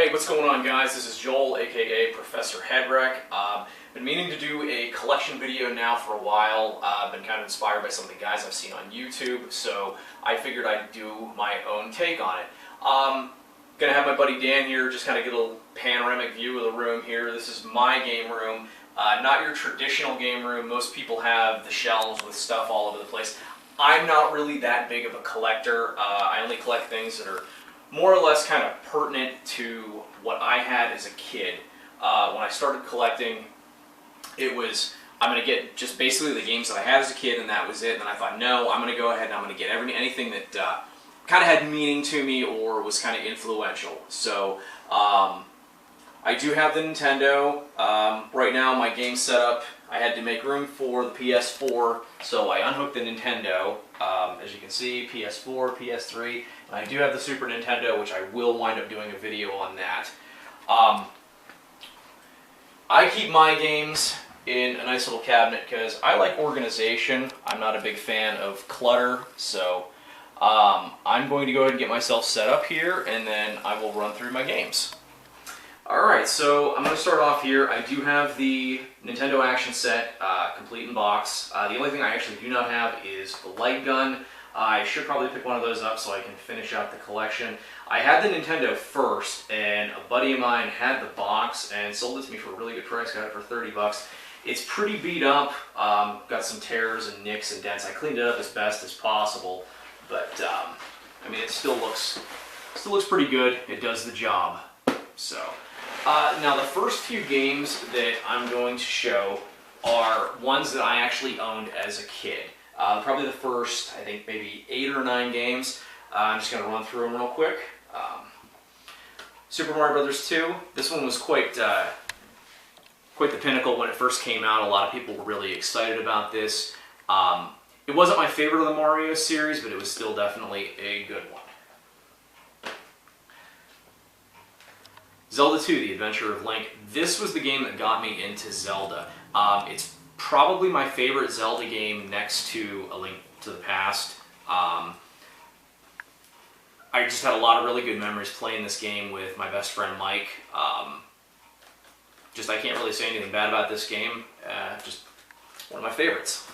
Hey, what's going on, guys? This is Joel, aka Prof-Headwreck. Been meaning to do a collection video now for a while. I've been kind of inspired by some of the guys I've seen on YouTube, so I figured I'd do my own take on it. Gonna have my buddy Dan here, just kind of get a little panoramic view of the room here. This is my game room, not your traditional game room. Most people have the shelves with stuff all over the place. I'm not really that big of a collector. I only collect things that are more or less kind of pertinent to what I had as a kid. When I started collecting, it was, I'm going to get just basically the games that I had as a kid, and that was it. And then I thought, no, I'm going to go ahead and I'm going to get anything that kind of had meaning to me or was kind of influential. So I do have the Nintendo. Right now my game setup, I had to make room for the PS4, so I unhooked the Nintendo. As you can see, PS4, PS3, and I do have the Super Nintendo, which I will wind up doing a video on that. I keep my games in a nice little cabinet because I like organization. I'm not a big fan of clutter, so I'm going to go ahead and get myself set up here, and then I will run through my games. Alright, so I'm going to start off here. I do have the Nintendo Action Set complete in box. The only thing I actually do not have is the light gun. I should probably pick one of those up so I can finish out the collection. I had the Nintendo first, and a buddy of mine had the box and sold it to me for a really good price. Got it for 30 bucks. It's pretty beat up, got some tears and nicks and dents. I cleaned it up as best as possible, but I mean, it still looks pretty good. It does the job. So now the first few games that I'm going to show are ones that I actually owned as a kid. Probably the first, I think, maybe 8 or 9 games. I'm just going to run through them real quick. Super Mario Brothers 2. This one was quite the pinnacle when it first came out. A lot of people were really excited about this. It wasn't my favorite of the Mario series, but it was still definitely a good one. Zelda 2, The Adventure of Link. This was the game that got me into Zelda. It's probably my favorite Zelda game next to A Link to the Past. I just had a lot of really good memories playing this game with my best friend Mike. I can't really say anything bad about this game. Just one of my favorites.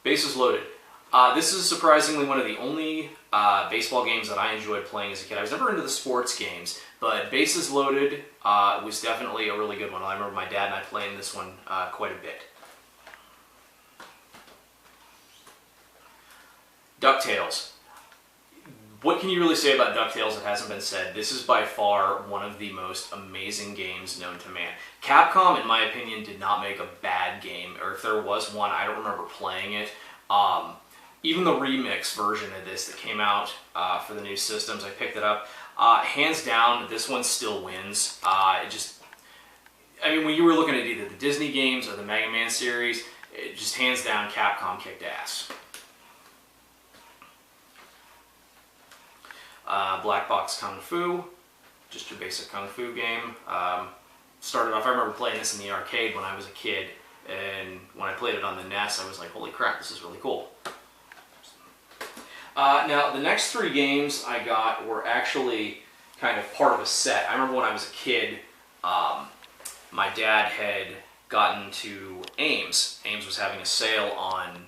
Bases Loaded. This is surprisingly one of the only baseball games that I enjoyed playing as a kid. I was never into the sports games, but Bases Loaded was definitely a really good one. I remember my dad and I playing this one quite a bit. DuckTales. What can you really say about DuckTales that hasn't been said? This is by far one of the most amazing games known to man. Capcom, in my opinion, did not make a bad game, or if there was one, I don't remember playing it. Even the remix version of this that came out for the new systems, I picked it up. Hands down, this one still wins. I mean, when you were looking at either the Disney games or the Mega Man series, it just hands down, Capcom kicked ass. Black Box Kung Fu, just your basic Kung Fu game. Started off, I remember playing this in the arcade when I was a kid, and when I played it on the NES, I was like, holy crap, this is really cool. Now, the next 3 games I got were actually kind of part of a set. I remember when I was a kid, my dad had gotten to Ames. Ames was having a sale on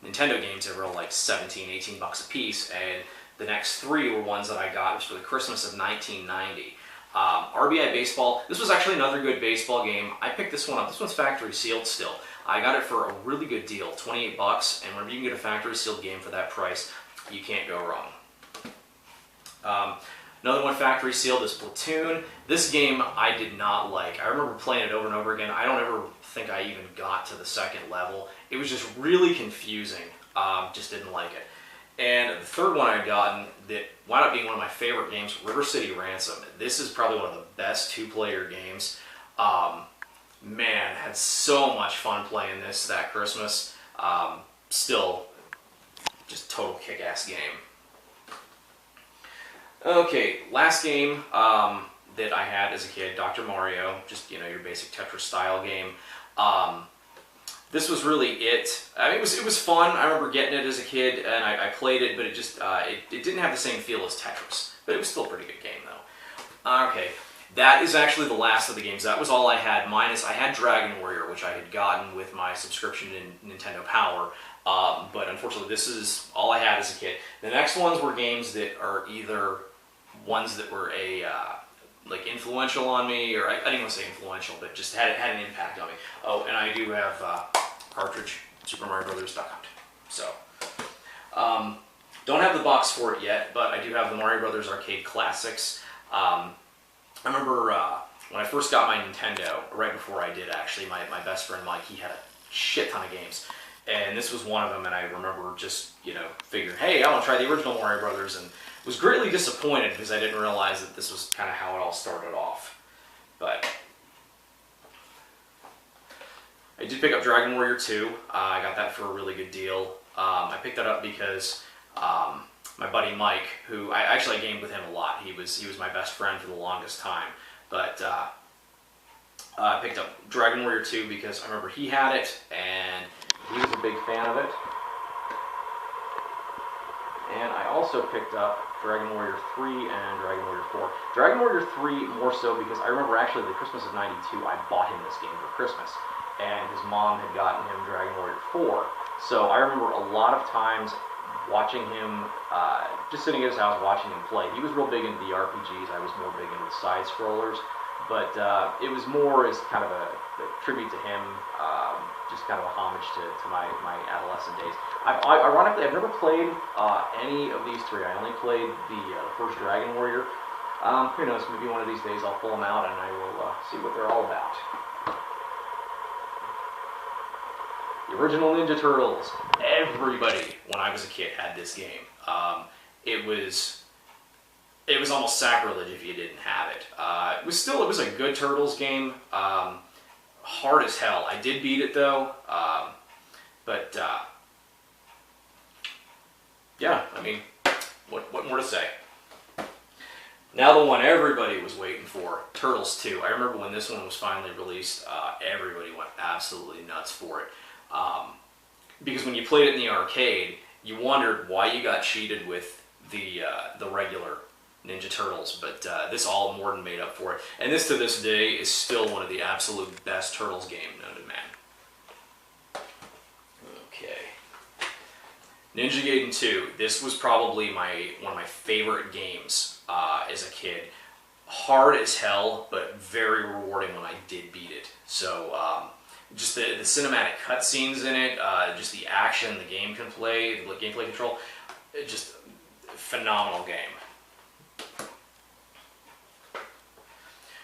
Nintendo games that were like 17, 18 bucks a piece, and the next 3 were ones that I got. It was for the Christmas of 1990. RBI Baseball. This was actually another good baseball game. I picked this one up. This one's factory sealed still. I got it for a really good deal, 28 bucks, and whenever you can get a factory sealed game for that price, you can't go wrong. Another one factory sealed is Platoon. This game I did not like. I remember playing it over and over again. I don't ever think I even got to the 2nd level. It was just really confusing. Just didn't like it. And the 3rd one I'd gotten that wound up being one of my favorite games, River City Ransom. This is probably one of the best 2-player games. Man, had so much fun playing this that Christmas. Still, just total kick-ass game. Okay, last game that I had as a kid, Dr. Mario, just, you know, your basic Tetris-style game. this was really it. I mean, it was fun. I remember getting it as a kid, and I played it, but it just it didn't have the same feel as Tetris. But it was still a pretty good game, though. Okay, that is actually the last of the games. That was all I had, minus I had Dragon Warrior, which I had gotten with my subscription in Nintendo Power. But unfortunately, this is all I had as a kid. The next ones were games that are either ones that were like influential on me, or I didn't want to say influential, but just had an impact on me. Oh, and I do have cartridge Super Mario Brothers Duck Hunt. So, don't have the box for it yet, but I do have the Mario Brothers Arcade Classics. I remember when I first got my Nintendo, right before I did actually, my best friend Mike, he had a shit ton of games. And this was one of them, and I remember just, figuring, hey, I want to try the original Mario Brothers, and was greatly disappointed because I didn't realize that this was kind of how it all started off. But I did pick up Dragon Warrior 2. I got that for a really good deal. I picked that up because my buddy Mike, who I gamed with him a lot. He was my best friend for the longest time. But I picked up Dragon Warrior 2 because I remember he had it, and he was a big fan of it. And I also picked up Dragon Warrior 3 and Dragon Warrior 4. Dragon Warrior 3 more so because I remember actually the Christmas of '92, I bought him this game for Christmas. And his mom had gotten him Dragon Warrior 4. So I remember a lot of times watching him, just sitting at his house watching him play. He was real big into the RPGs, I was more big into the side-scrollers. But it was more as kind of a tribute to him, just kind of a homage to my adolescent days. Ironically, I've never played any of these three. I only played the first Dragon Warrior. Who knows, maybe one of these days I'll pull them out and I will see what they're all about. The original Ninja Turtles. Everybody, when I was a kid, had this game. It was almost sacrilege if you didn't have it. It was a good Turtles game. Hard as hell. I did beat it though. Yeah, I mean, what more to say? Now the one everybody was waiting for, Turtles 2. I remember when this one was finally released, everybody went absolutely nuts for it. Because when you played it in the arcade, you wondered why you got cheated with the regular Ninja Turtles, but this all more than made up for it. And this, to this day, is still one of the absolute best Turtles games known to man. Okay. Ninja Gaiden 2. This was probably one of my favorite games as a kid. Hard as hell, but very rewarding when I did beat it. So, just the cinematic cutscenes in it, just the action, the gameplay control, just phenomenal game.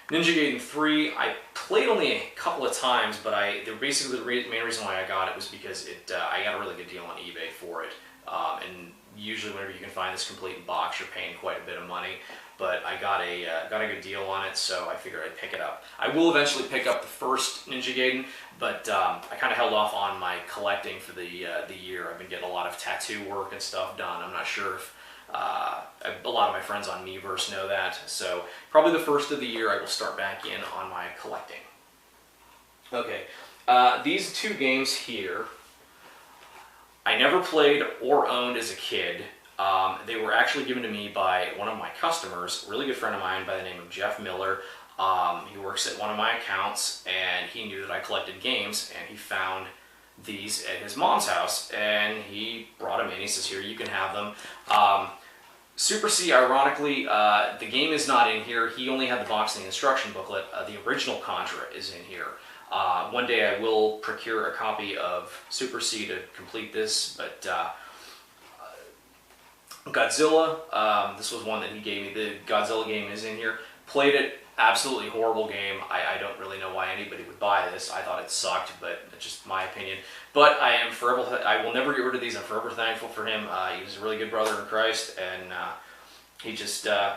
Ninja Gaiden 3, I played only a couple of times, but basically the main reason why I got it was because I got a really good deal on eBay for it. And usually whenever you can find this complete in box, you're paying quite a bit of money. But I got a good deal on it, so I figured I'd pick it up. I will eventually pick up the first Ninja Gaiden, but I kind of held off on my collecting for the year. I've been getting a lot of tattoo work and stuff done. I'm not sure if a lot of my friends on Miiverse know that, so probably the first of the year I will start back in on my collecting. Okay, these two games here, I never played or owned as a kid. They were actually given to me by one of my customers, a really good friend of mine by the name of Jeff Miller. He works at one of my accounts, and he knew that I collected games, and he found these at his mom's house, and he brought them in. He says, here, you can have them. Super C, ironically, the game is not in here. He only had the box and the instruction booklet. The original Contra is in here. One day I will procure a copy of Super C to complete this, but Godzilla, this was one that he gave me. The Godzilla game is in here. Played it. Absolutely horrible game. I don't really know why anybody would buy this. I thought it sucked, but that's just my opinion. But I will never get rid of these. I'm forever thankful for him. He was a really good brother in Christ, and he just, I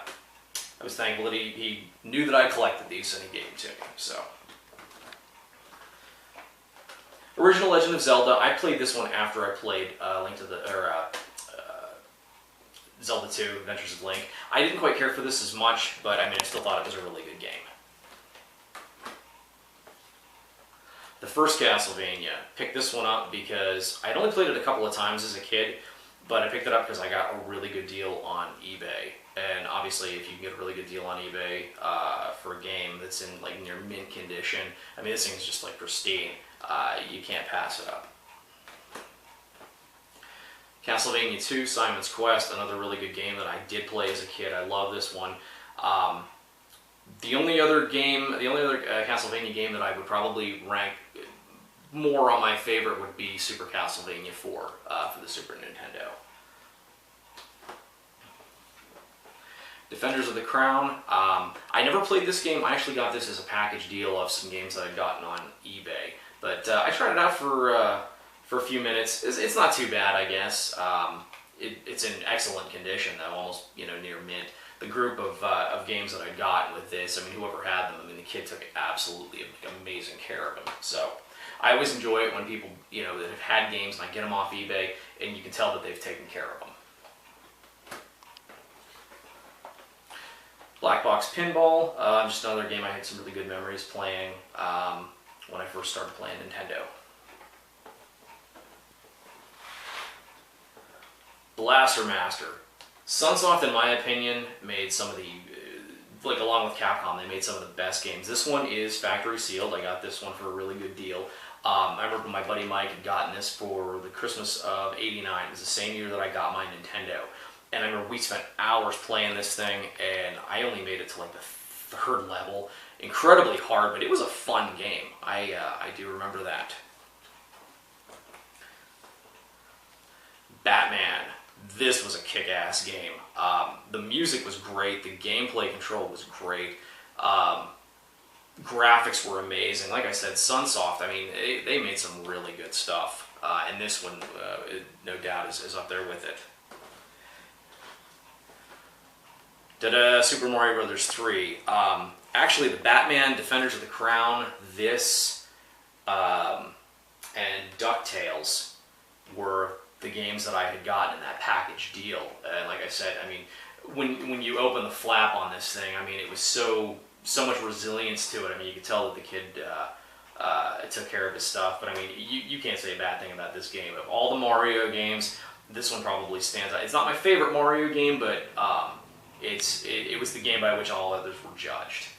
was thankful that he knew that I collected these, and he gave them to me. So, original Legend of Zelda. I played this one after I played Zelda 2, Adventures of Link. I didn't quite care for this as much, but I mean, I still thought it was a really good game. the first Castlevania. Picked this one up because I'd only played it a couple of times as a kid, but I picked it up because I got a really good deal on eBay. And obviously, if you can get a really good deal on eBay for a game that's in like near mint condition, I mean, this thing's just like pristine. You can't pass it up. Castlevania 2, Simon's Quest, another really good game that I did play as a kid. I love this one. The only other Castlevania game that I would probably rank more on my favorite would be Super Castlevania 4 for the Super Nintendo. Defenders of the Crown. I never played this game. I actually got this as a package deal of some games that I'd gotten on eBay. But I tried it out for a few minutes. It's not too bad, I guess. It's in excellent condition, though, almost near mint. The group of games that I got with this, I mean, whoever had them, I mean, the kid took absolutely amazing care of them. So I always enjoy it when people, that have had games and I get them off eBay, and you can tell that they've taken care of them. Black Box Pinball, just another game I had some really good memories playing when I first started playing Nintendo. Blaster Master. Sunsoft, in my opinion, made some of the, along with Capcom, they made some of the best games. This one is factory sealed. I got this one for a really good deal. I remember my buddy Mike had gotten this for the Christmas of '89. It was the same year that I got my Nintendo. And I remember we spent hours playing this thing, and I only made it to like the third level. Incredibly hard, but it was a fun game. I do remember that. Batman. This was a kick-ass game. The music was great. The gameplay control was great. Graphics were amazing. Like I said, Sunsoft, I mean, they made some really good stuff. And this one, no doubt, is up there with it. Super Mario Brothers 3. Actually, the Batman, Defenders of the Crown, this, and DuckTales were the games that I had gotten in that package deal. And like I said, I mean, when you open the flap on this thing, I mean, it was so much resilience to it. I mean, you could tell that the kid took care of his stuff. But I mean, you can't say a bad thing about this game. Of all the Mario games, this one probably stands out. It's not my favorite Mario game, but it was the game by which all others were judged.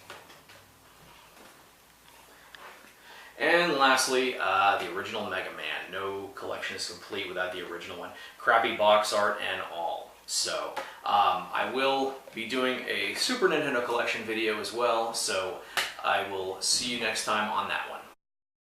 And lastly, the original Mega Man. No collection is complete without the original one. Crappy box art and all. So, I will be doing a Super Nintendo Collection video as well, so I will see you next time on that one.